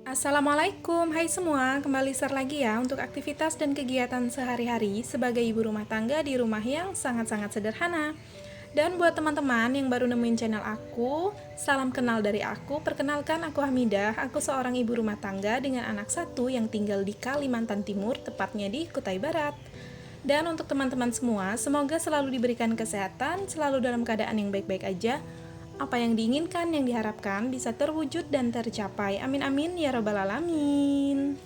Assalamualaikum, hai semua, kembali share lagi ya untuk aktivitas dan kegiatan sehari-hari sebagai ibu rumah tangga di rumah yang sangat-sangat sederhana. Dan buat teman-teman yang baru nemuin channel aku, salam kenal dari aku, perkenalkan aku Hamidah, aku seorang ibu rumah tangga dengan anak satu yang tinggal di Kalimantan Timur, tepatnya di Kutai Barat. Dan untuk teman-teman semua, semoga selalu diberikan kesehatan, selalu dalam keadaan yang baik-baik aja. Apa yang diinginkan, yang diharapkan bisa terwujud dan tercapai. Amin amin ya robbal alamin.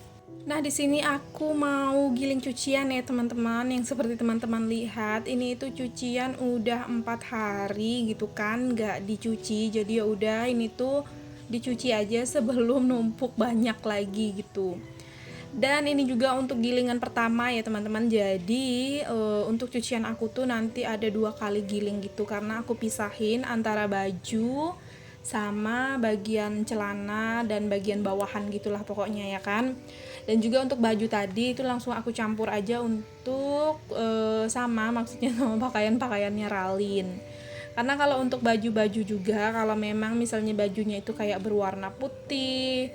Nah, di sini aku mau giling cucian ya teman-teman. Yang seperti teman-teman lihat, ini itu cucian udah 4 hari gitu kan, nggak dicuci. Jadi ya udah ini tuh dicuci aja sebelum numpuk banyak lagi gitu. Dan ini juga untuk gilingan pertama ya teman-teman. Jadi untuk cucian aku tuh nanti ada 2 kali giling gitu, karena aku pisahin antara baju sama bagian celana dan bagian bawahan gitulah pokoknya ya kan. Dan juga untuk baju tadi itu langsung aku campur aja untuk sama, maksudnya sama pakaian-pakaiannya Ralin. Karena kalau untuk baju-baju juga, kalau memang misalnya bajunya itu kayak berwarna putih,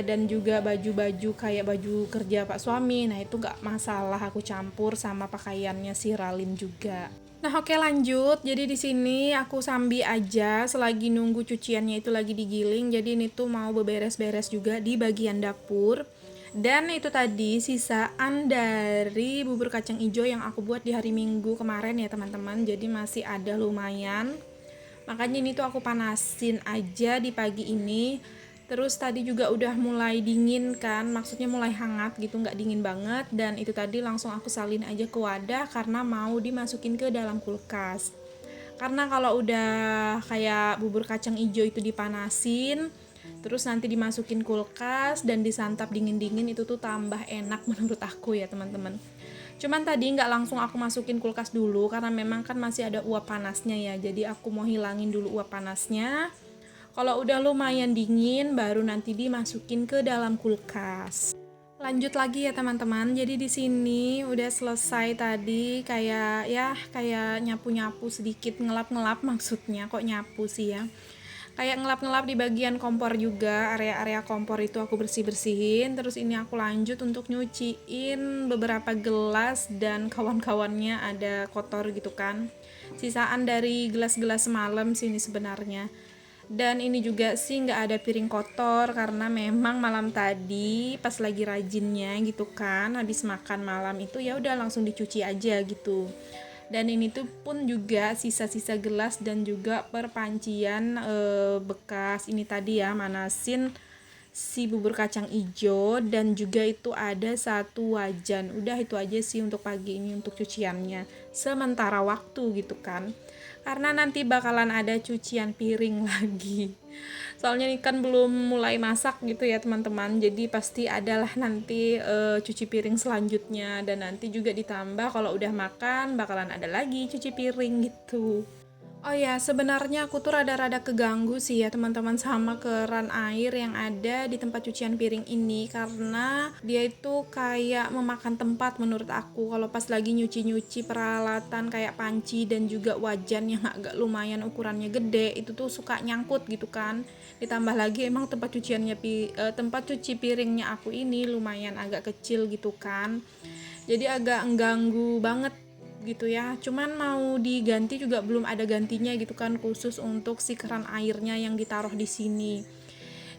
dan juga baju-baju kayak baju kerja Pak suami, nah itu nggak masalah aku campur sama pakaiannya si Ralin juga. Nah oke lanjut, jadi di sini aku sambi aja selagi nunggu cuciannya itu lagi digiling. Jadi ini tuh mau beberes-beres juga di bagian dapur. Dan itu tadi sisaan dari bubur kacang ijo yang aku buat di hari Minggu kemarin ya teman-teman. Jadi masih ada lumayan. Makanya ini tuh aku panasin aja di pagi ini. Terus tadi juga udah mulai dingin kan, maksudnya mulai hangat gitu, nggak dingin banget. Dan itu tadi langsung aku salin aja ke wadah karena mau dimasukin ke dalam kulkas. Karena kalau udah kayak bubur kacang ijo itu dipanasin, terus nanti dimasukin kulkas dan disantap dingin-dingin, itu tuh tambah enak menurut aku ya teman-teman. Cuman tadi nggak langsung aku masukin kulkas dulu karena memang kan masih ada uap panasnya ya. Jadi aku mau hilangin dulu uap panasnya. Kalau udah lumayan dingin baru nanti dimasukin ke dalam kulkas. Lanjut lagi ya teman-teman. Jadi di sini udah selesai tadi, kayak nyapu-nyapu sedikit, ngelap-ngelap maksudnya. Kok nyapu sih ya? Kayak ngelap-ngelap di bagian kompor juga, area-area kompor itu aku bersih-bersihin. Terus ini aku lanjut untuk nyuciin beberapa gelas dan kawan-kawannya ada kotor gitu kan. Sisaan dari gelas-gelas semalam sini sebenarnya. Dan ini juga sih nggak ada piring kotor karena memang malam tadi pas lagi rajinnya gitu kan, habis makan malam itu ya udah langsung dicuci aja gitu. Dan ini tuh pun juga sisa-sisa gelas dan juga perpancian bekas ini tadi ya, manasin si bubur kacang ijo. Dan juga itu ada 1 wajan. Udah itu aja sih untuk pagi ini untuk cuciannya sementara waktu gitu kan, karena nanti bakalan ada cucian piring lagi. Soalnya ini kan belum mulai masak gitu ya teman-teman, jadi pasti adalah nanti cuci piring selanjutnya. Dan nanti juga ditambah kalau udah makan bakalan ada lagi cuci piring gitu. Oh ya, sebenarnya aku tuh rada-rada keganggu sih ya teman-teman sama keran air yang ada di tempat cucian piring ini, karena dia itu kayak memakan tempat menurut aku. Kalau pas lagi nyuci-nyuci peralatan kayak panci dan juga wajan yang agak lumayan ukurannya gede, itu tuh suka nyangkut gitu kan. Ditambah lagi emang tempat cuci piringnya aku ini lumayan agak kecil gitu kan. Jadi agak mengganggu banget gitu ya. Cuman mau diganti juga belum ada gantinya gitu kan, khusus untuk si keran airnya yang ditaruh di sini.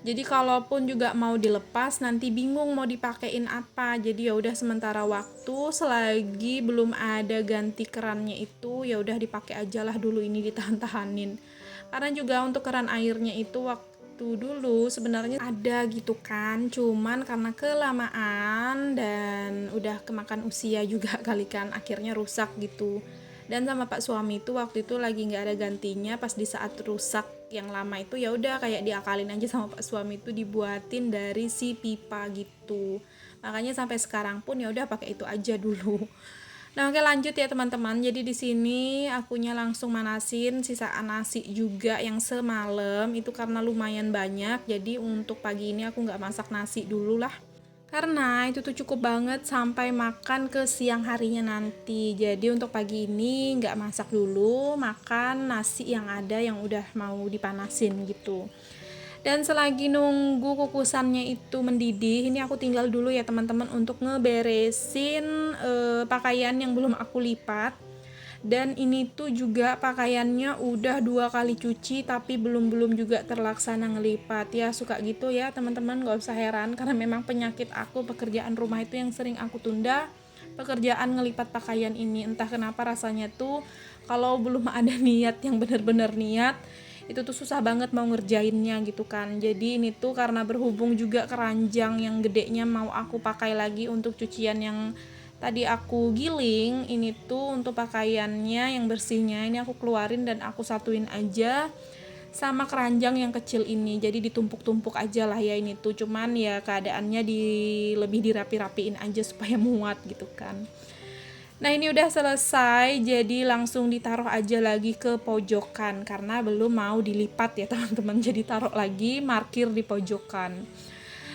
Jadi kalaupun juga mau dilepas nanti bingung mau dipakein apa. Jadi ya udah sementara waktu selagi belum ada ganti kerannya itu ya udah dipakai aja lah dulu, ini ditahan-tahanin. Karena juga untuk keran airnya itu waktu dulu sebenarnya ada gitu kan, cuman karena kelamaan dan udah kemakan usia juga kali kan, akhirnya rusak gitu. Dan sama Pak suami itu waktu itu lagi nggak ada gantinya, pas di saat rusak yang lama itu ya udah kayak diakalin aja sama Pak suami itu dibuatin dari si pipa gitu. Makanya sampai sekarang pun ya udah pakai itu aja dulu. Nah, oke lanjut ya teman-teman. Jadi di sini akunya langsung manasin sisaan nasi juga yang semalam itu karena lumayan banyak. Jadi untuk pagi ini aku nggak masak nasi dulu lah. Karena itu tuh cukup banget sampai makan ke siang harinya nanti. Jadi untuk pagi ini nggak masak dulu, makan nasi yang ada yang udah mau dipanasin gitu. Dan selagi nunggu kukusannya itu mendidih, ini aku tinggal dulu ya teman-teman untuk ngeberesin pakaian yang belum aku lipat. Dan ini tuh juga pakaiannya udah 2 kali cuci tapi belum juga terlaksana ngelipat ya, suka gitu ya teman-teman, gak usah heran karena memang penyakit aku, pekerjaan rumah itu yang sering aku tunda, pekerjaan ngelipat pakaian ini. Entah kenapa rasanya tuh kalau belum ada niat yang bener-bener niat itu tuh susah banget mau ngerjainnya gitu kan. Jadi ini tuh karena berhubung juga keranjang yang gedenya mau aku pakai lagi untuk cucian yang tadi aku giling, ini tuh untuk pakaiannya yang bersihnya ini aku keluarin dan aku satuin aja sama keranjang yang kecil ini. Jadi ditumpuk-tumpuk aja lah ya ini tuh, cuman ya keadaannya lebih dirapi-rapiin aja supaya muat gitu kan. Nah ini udah selesai, jadi langsung ditaruh aja lagi ke pojokan karena belum mau dilipat ya teman-teman. Jadi taruh lagi, markir di pojokan.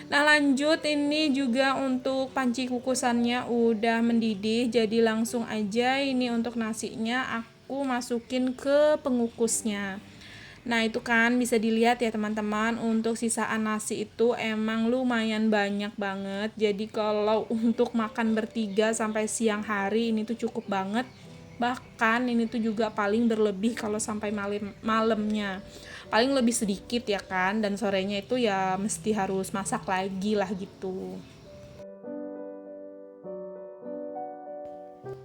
Nah lanjut, ini juga untuk panci kukusannya udah mendidih, jadi langsung aja ini untuk nasinya aku masukin ke pengukusnya. Nah itu kan bisa dilihat ya teman-teman, untuk sisaan nasi itu emang lumayan banyak banget. Jadi kalau untuk makan bertiga sampai siang hari ini tuh cukup banget. Bahkan ini tuh juga paling berlebih kalau sampai malamnya. Paling lebih sedikit ya kan, dan sorenya itu ya mesti harus masak lagi lah gitu.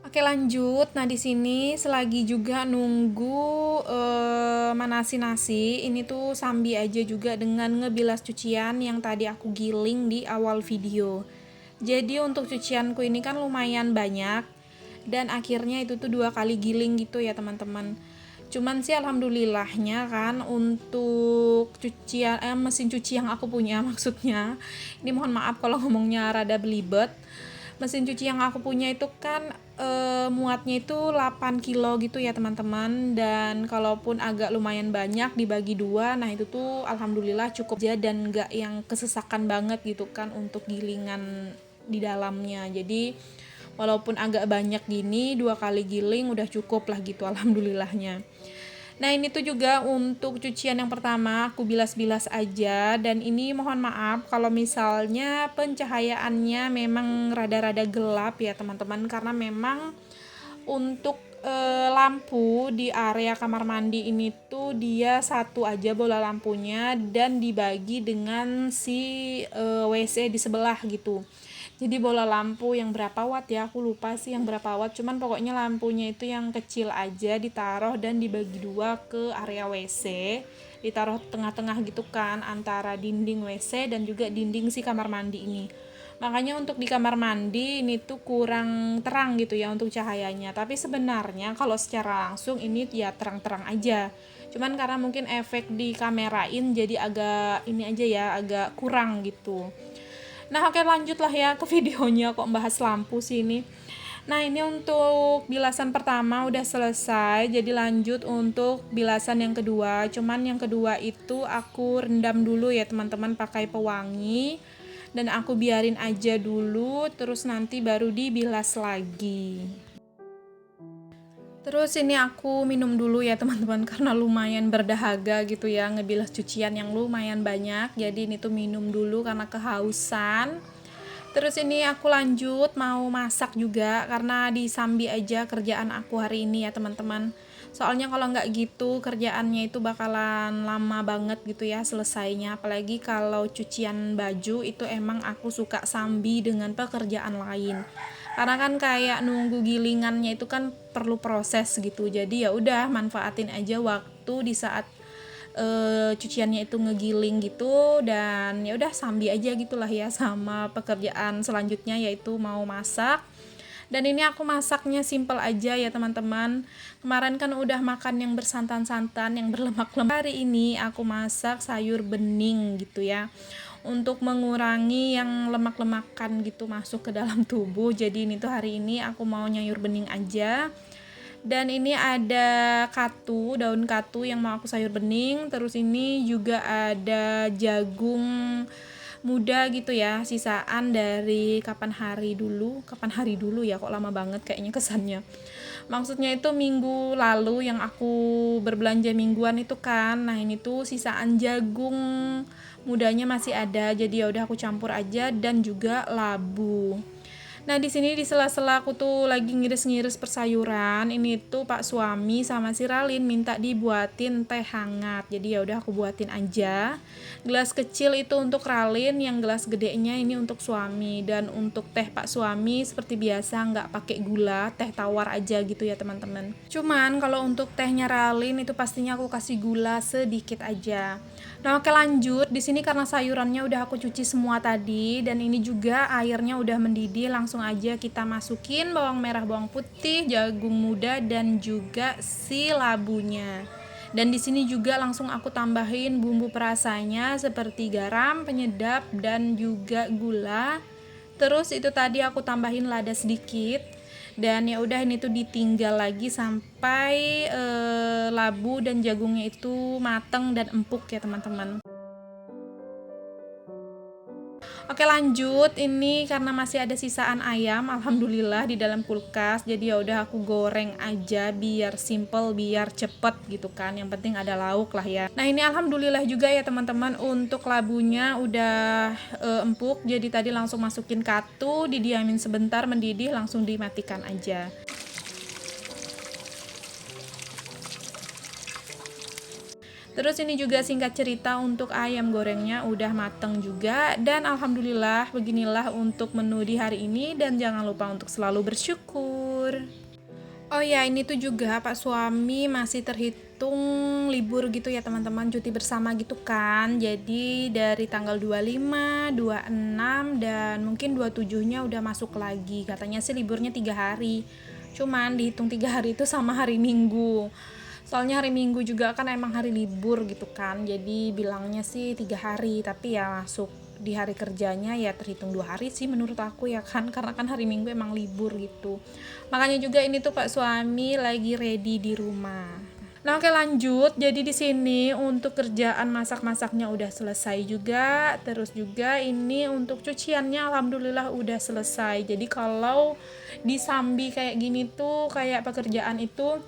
Oke lanjut, nah di sini selagi juga nunggu manasin nasi, ini tuh sambil aja juga dengan ngebilas cucian yang tadi aku giling di awal video. Jadi untuk cucianku ini kan lumayan banyak, dan akhirnya itu tuh 2 kali giling gitu ya teman-teman. Cuman sih alhamdulillahnya kan untuk mesin cuci yang aku punya maksudnya, ini mohon maaf kalau ngomongnya rada belibet. Mesin cuci yang aku punya itu kan muatnya itu 8 kilo gitu ya teman-teman, dan kalaupun agak lumayan banyak dibagi 2, nah itu tuh alhamdulillah cukup aja dan gak yang kesesakan banget gitu kan untuk gilingan di dalamnya. Jadi walaupun agak banyak gini, 2 kali giling udah cukup lah gitu alhamdulillahnya. Nah ini tuh juga untuk cucian yang pertama aku bilas-bilas aja, dan ini mohon maaf kalau misalnya pencahayaannya memang rada-rada gelap ya teman-teman, karena memang untuk lampu di area kamar mandi ini tuh dia satu aja bola lampunya dan dibagi dengan si WC di sebelah gitu. Jadi bola lampu yang berapa watt ya, aku lupa sih yang berapa watt, cuman pokoknya lampunya itu yang kecil aja ditaruh dan dibagi 2 ke area WC, ditaruh tengah-tengah gitu kan antara dinding WC dan juga dinding si kamar mandi ini. Makanya untuk di kamar mandi ini tuh kurang terang gitu ya untuk cahayanya, tapi sebenarnya kalau secara langsung ini ya terang-terang aja, cuman karena mungkin efek di kamerain jadi agak ini aja ya, agak kurang gitu. Nah oke lanjut lah ya ke videonya, kok bahas lampu sih ini. Nah ini untuk bilasan pertama udah selesai, jadi lanjut untuk bilasan yang kedua. Cuman yang kedua itu aku rendam dulu ya teman-teman pakai pewangi, dan aku biarin aja dulu, terus nanti baru dibilas lagi. Terus ini aku minum dulu ya teman-teman karena lumayan berdahaga gitu ya ngebilas cucian yang lumayan banyak. Jadi ini tuh minum dulu karena kehausan. Terus ini aku lanjut mau masak juga karena disambi aja kerjaan aku hari ini ya teman-teman. Soalnya kalau nggak gitu kerjaannya itu bakalan lama banget gitu ya selesainya. Apalagi kalau cucian baju itu emang aku suka sambi dengan pekerjaan lain. Karena kan kayak nunggu gilingannya itu kan perlu proses gitu. Jadi ya udah manfaatin aja waktu di saat cuciannya itu ngegiling gitu, dan ya udah sambi aja gitulah ya sama pekerjaan selanjutnya yaitu mau masak. Dan ini aku masaknya simple aja ya teman-teman. Kemarin kan udah makan yang bersantan-santan, yang berlemak-lemak. Hari ini aku masak sayur bening gitu ya, untuk mengurangi yang lemak-lemakan gitu masuk ke dalam tubuh. Jadi ini tuh hari ini aku mau nyayur bening aja. Dan ini ada daun katu yang mau aku sayur bening. Terus ini juga ada jagung muda gitu ya, sisaan dari kapan hari dulu ya, kok lama banget kayaknya kesannya. Maksudnya itu minggu lalu yang aku berbelanja mingguan itu kan. Nah, ini tuh sisaan jagung mudanya masih ada. Jadi ya udah aku campur aja dan juga labu. Nah, di sini di sela-sela aku tuh lagi ngiris-ngiris persayuran, ini tuh Pak suami sama si Ralin minta dibuatin teh hangat. Jadi ya udah aku buatin aja. Gelas kecil itu untuk Ralin, yang gelas gedenya ini untuk suami. Dan untuk teh Pak suami seperti biasa nggak pakai gula, teh tawar aja gitu ya teman-teman. Cuman kalau untuk tehnya Ralin itu pastinya aku kasih gula sedikit aja. Nah, oke lanjut. Di sini karena sayurannya udah aku cuci semua tadi dan ini juga airnya udah mendidih, langsung aja kita masukin bawang merah, bawang putih, jagung muda dan juga si labunya. Dan di sini juga langsung aku tambahin bumbu perasanya seperti garam, penyedap dan juga gula. Terus itu tadi aku tambahin lada sedikit. Dan ya udah ini tuh ditinggal lagi sampai labu dan jagungnya itu mateng dan empuk ya teman-teman. Oke lanjut, ini karena masih ada sisaan ayam alhamdulillah di dalam kulkas, jadi ya udah aku goreng aja biar simple, biar cepet gitu kan, yang penting ada lauk lah ya. Nah ini alhamdulillah juga ya teman-teman, untuk labunya udah empuk, jadi tadi langsung masukin katu, didiamin sebentar mendidih, langsung dimatikan aja. Terus ini juga singkat cerita untuk ayam gorengnya udah mateng juga, dan alhamdulillah beginilah untuk menu di hari ini, dan jangan lupa untuk selalu bersyukur. Oh ya, ini tuh juga Pak suami masih terhitung libur gitu ya teman-teman, cuti bersama gitu kan. Jadi dari tanggal 25, 26 dan mungkin 27-nya udah masuk lagi. Katanya sih liburnya 3 hari. Cuman dihitung 3 hari itu sama hari Minggu. Soalnya hari Minggu juga kan emang hari libur gitu kan. Jadi bilangnya sih 3 hari, tapi ya masuk di hari kerjanya ya terhitung 2 hari sih menurut aku ya kan, karena kan hari Minggu emang libur gitu. Makanya juga ini tuh Pak suami lagi ready di rumah. Nah oke lanjut, jadi di sini untuk kerjaan masak-masaknya udah selesai juga, terus juga ini untuk cuciannya alhamdulillah udah selesai. Jadi kalau disambi kayak gini tuh kayak pekerjaan itu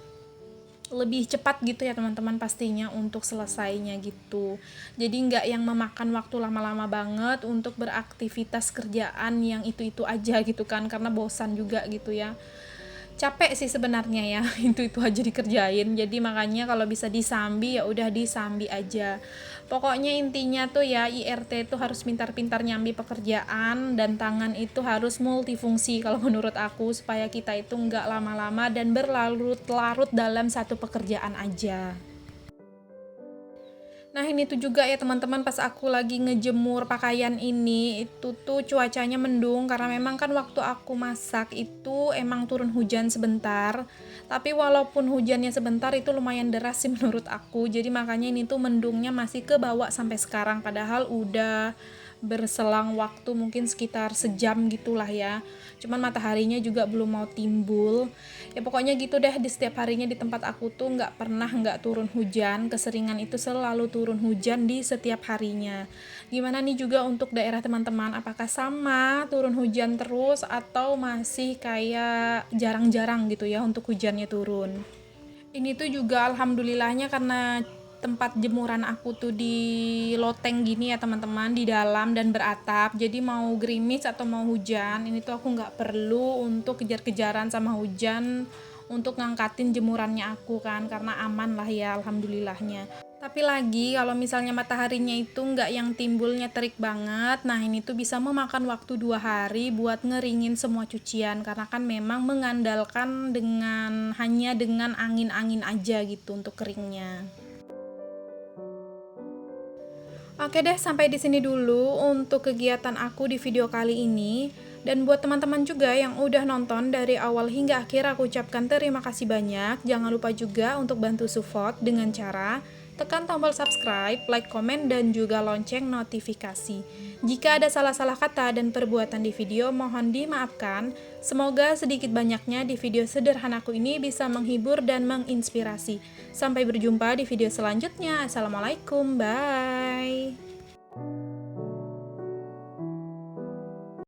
lebih cepat gitu ya teman-teman pastinya untuk selesainya gitu. Jadi nggak yang memakan waktu lama-lama banget untuk beraktivitas kerjaan yang itu-itu aja gitu kan, karena bosan juga gitu ya. Capek sih sebenarnya ya, itu aja dikerjain. Jadi makanya kalau bisa disambi ya udah disambi aja. Pokoknya intinya tuh ya IRT itu harus pintar-pintar nyambi pekerjaan, dan tangan itu harus multifungsi kalau menurut aku, supaya kita itu nggak lama-lama dan berlarut-larut dalam satu pekerjaan aja. Nah ini tuh juga ya teman-teman, pas aku lagi ngejemur pakaian ini itu tuh cuacanya mendung, karena memang kan waktu aku masak itu emang turun hujan sebentar. Tapi walaupun hujannya sebentar itu lumayan deras sih menurut aku. Jadi makanya ini tuh mendungnya masih kebawa sampai sekarang, padahal udah berselang waktu mungkin sekitar sejam gitulah ya. Cuman mataharinya juga belum mau timbul. Ya pokoknya gitu deh, di setiap harinya di tempat aku tuh nggak pernah nggak turun hujan. Keseringan itu selalu turun hujan di setiap harinya. Gimana nih juga untuk daerah teman-teman, apakah sama turun hujan terus atau masih kayak jarang-jarang gitu ya untuk hujannya turun? Ini tuh juga alhamdulillahnya karena tempat jemuran aku tuh di loteng gini ya teman-teman, di dalam dan beratap. Jadi mau gerimis atau mau hujan, ini tuh aku nggak perlu untuk kejar-kejaran sama hujan untuk ngangkatin jemurannya aku kan, karena aman lah ya alhamdulillahnya. Tapi lagi kalau misalnya mataharinya itu nggak yang timbulnya terik banget, nah ini tuh bisa memakan waktu 2 hari buat ngeringin semua cucian, karena kan memang mengandalkan hanya dengan angin-angin aja gitu untuk keringnya. Oke deh, sampai di sini dulu untuk kegiatan aku di video kali ini. Dan buat teman-teman juga yang udah nonton dari awal hingga akhir, aku ucapkan terima kasih banyak. Jangan lupa juga untuk bantu support dengan cara tekan tombol subscribe, like, komen, dan juga lonceng notifikasi. Jika ada salah-salah kata dan perbuatan di video, mohon dimaafkan. Semoga sedikit banyaknya di video sederhanaku ini bisa menghibur dan menginspirasi. Sampai berjumpa di video selanjutnya. Assalamualaikum, bye.